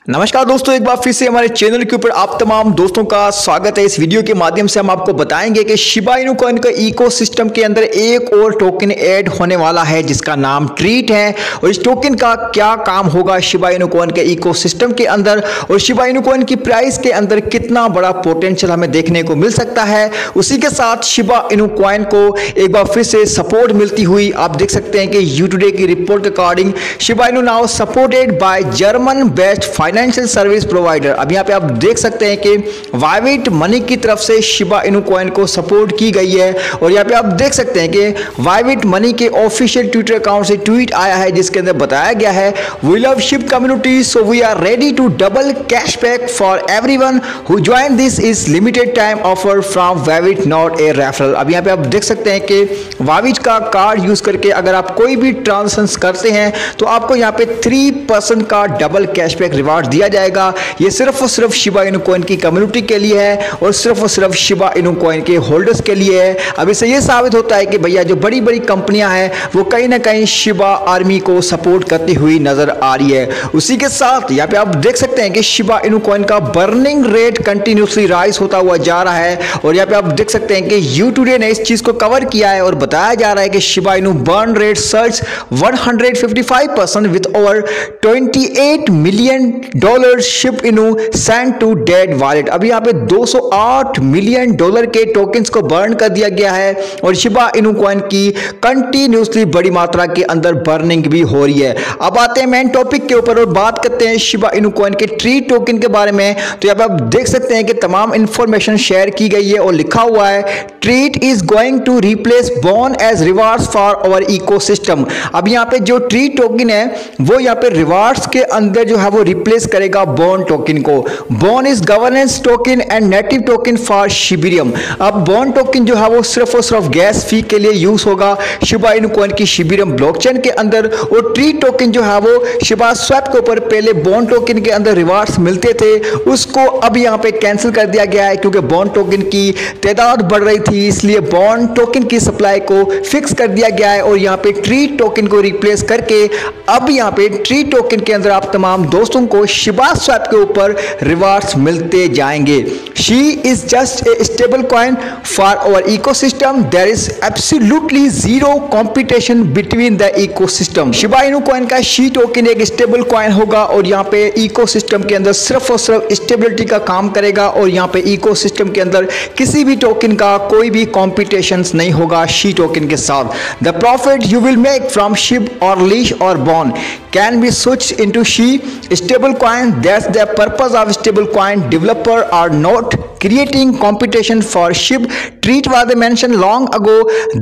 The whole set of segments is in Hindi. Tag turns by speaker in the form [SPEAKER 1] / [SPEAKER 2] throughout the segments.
[SPEAKER 1] नमस्कार दोस्तों, एक बार फिर से हमारे चैनल के ऊपर आप तमाम दोस्तों का स्वागत है। इस वीडियो के माध्यम से हम आपको बताएंगे कि शिबा इनू कॉइन का इकोसिस्टम के अंदर एक और टोकन ऐड होने वाला है जिसका नाम ट्रीट है। और इस टोकन का क्या काम होगा शिबा इनू कॉइन के इकोसिस्टम के अंदर, और शिबा इनू कॉइन की प्राइस के अंदर कितना बड़ा पोटेंशियल हमें देखने को मिल सकता है। उसी के साथ शिबा इनू कॉइन को एक बार फिर से सपोर्ट मिलती हुई आप देख सकते हैं कि यूटुडे की रिपोर्ट के according Shiba Inu now supported by German based financial service provider. अब यहाँ पे आप देख सकते हैं कि वाइविट मनी की तरफ से शिबा इनू कॉइन को सपोर्ट की गई है। और यहाँ पे आप देख सकते हैं कि वाइविट मनी के ऑफिशियल ट्विटर अकाउंट से ट्वीट आया है जिसके अंदर बताया गया है, we love Shib community so we are ready to double cashback for everyone who join this is limited time offer from वाइविट नॉट ए रेफरल। अब यहाँ पे आप देख सकते हैं कि वाइविट का कार्ड यूज करके अगर आप कोई भी ट्रांजेक्शन करते हैं तो आपको यहाँ पे 3% का डबल कैशबैक रिवार्ड दिया जाएगा। ये सिर्फ और सिर्फ शिबा इनू कॉइन की कम्युनिटी के लिए है और सिर्फ शिबा इनू कॉइन के होल्डर्स के लिए है। अब इससे ये साबित होता है कि भैया जो बड़ी बड़ी कंपनियां हैं वो कहीं ना कहीं शिबा आर्मी को सपोर्ट करती हुई नजर आ रही है। उसी के साथ यहाँ पे आप देख सकते हैं कि शिबा इनू कॉइन का बर्निंग रेट कंटिन्यूसली राइज होता हुआ जा रहा है। और यहाँ पे आप देख सकते हैं कि यूटुडे ने इस चीज को कवर किया है और बताया जा रहा है कि Shiba Inu burn rate search 155% with over $28 million Shiv इनू सेंड टू डेड वॉलेट। अभी यहाँ पे $208 मिलियन के टोकन्स को बर्न कर दिया गया है और शिबा इनू कॉइन की कंटिन्यूसली बड़ी मात्रा के अंदर बर्निंग भी हो रही है। अब आते हैं मेन टॉपिक के ऊपर और बात करते हैं शिबा इनू कॉइन के ट्री टोकन के बारे में। तो यहाँ पे आप देख सकते हैं कि तमाम इंफॉर्मेशन शेयर की गई है और लिखा हुआ है, treat is going to replace bone as rewards for our ecosystem. अब यहाँ पे जो ट्री टोकन है वो यहाँ पे रिवार्ड्स के अंदर जो है वो रिप्लेस करेगा बॉन टोकन को। Bone is governance token and native token for Shibarium. अब बॉन टोकन जो है वो सिर्फ और सिर्फ गैस फी के लिए यूज होगा शिबा इनू कॉइन की शिबिरियम ब्लॉकचेन के अंदर। और ट्री टोकन जो है वो शिबा स्वैप के ऊपर पहले बॉन टोकन के अंदर रिवार्ड्स मिलते थे, उसको अब यहाँ पे कैंसिल कर दिया गया है क्योंकि बॉन टोकन की तादाद बढ़ रही थी, इसलिए बॉन टोकन की सप्लाई को फिक्स कर दिया गया है। और यहाँ पे ट्री टोकन को रिप्लेस करके अब यहाँ पे ट्री टोकन के अंदर आप तमाम दोस्तों को शिबा स्वैप के ऊपर रिवार्ड्स मिलते जाएंगे। She is just a stable coin for our ecosystem, there is absolutely zero competition between the ecosystem. Shiba Inu coin का शी टोकन एक स्टेबल कॉइन होगा और यहाँ पे इकोसिस्टम के अंदर सिर्फ और सिर्फ स्टेबिलिटी का काम करेगा और यहाँ पे इकोसिस्टम के अंदर किसी भी टोकन का कोई भी कंपटीशन नहीं होगा शी टोकन के साथ। The profit you will make from Shiv और लीश और बॉन can be switched into she stable coin. That's the purpose of stable coin. Developer are not creating competition for SHIB. Treat was mentioned long ago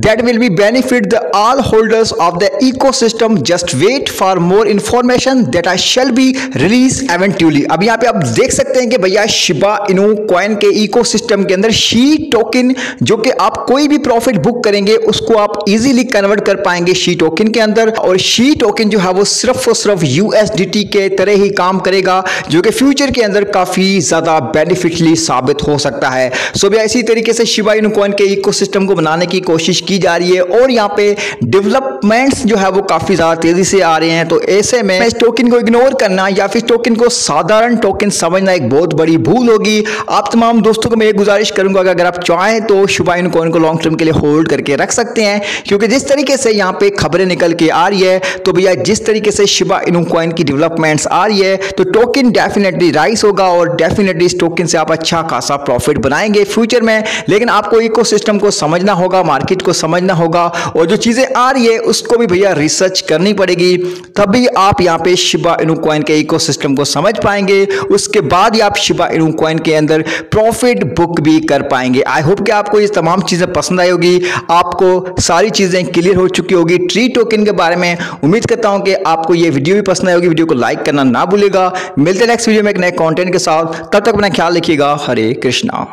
[SPEAKER 1] that will be benefit the all holders of the ecosystem. Just wait for more information that I shall be released eventually. अब यहाँ पे आप देख सकते हैं कि भैया शिबा इनू कॉइन के इकोसिस्टम के अंदर शी टोकन जो कि आप कोई भी प्रॉफिट बुक करेंगे उसको आप इजीली कन्वर्ट कर पाएंगे शी टोकन के अंदर। और शी टोकन जो है वो सिर्फ और सिर्फ USDT के तरह ही काम करेगा जो कि फ्यूचर के अंदर काफी ज्यादा बेनिफिटली साबित हो सकता है। सो भैया इसी तरीके से शिबा इनू कॉइन के इकोसिस्टम को बनाने की कोशिश की जा रही है और यहाँ पे डेवलपमेंट्स जो है वो काफी ज्यादा तेजी से आ रहे हैं। तो ऐसे में इस टोकन को इग्नोर करना या फिर टोकन को साधारण टोकन समझना एक बहुत बड़ी भूल होगी। आप तमाम दोस्तों को मैं गुजारिश करूंगा कि अगर आप चाहें तो शिबा इनू कॉइन को लॉन्ग टर्म के लिए होल्ड करके रख सकते हैं, क्योंकि जिस तरीके से यहाँ पे खबरें निकल के आ रही है तो भैया जिस तरीके से शिबा इनू कॉइन की डेवलपमेंट्स आ रही है तो टोकन डेफिनेटली राइज होगा और डेफिनेटली इस टोकन से आप अच्छा खासा प्रॉफिट बनाएंगे फ्यूचर में। लेकिन आपको इकोसिस्टम को समझना होगा, मार्केट को समझना होगा और जो चीजें आ रही है उसको भी भैया रिसर्च करनी पड़ेगी, तभी आप यहाँ पे शिबा इनू कॉइन के इकोसिस्टम को समझ पाएंगे। उसके बाद ही आप शिबा इनू कॉइन के अंदर प्रॉफिट बुक भी कर पाएंगे। आई होप कि आपको ये तमाम चीजें पसंद आई होगी, आपको सारी चीजें क्लियर हो चुकी होगी ट्री टोकन के बारे में। उम्मीद करता हूं कि आपको ये वीडियो भी पसंद आई होगी। वीडियो को लाइक करना ना भूलिएगा। मिलते हैं नेक्स्ट वीडियो में एक नए कंटेंट के साथ, तब तक अपना ख्याल रखिएगा। हरे कृष्णा।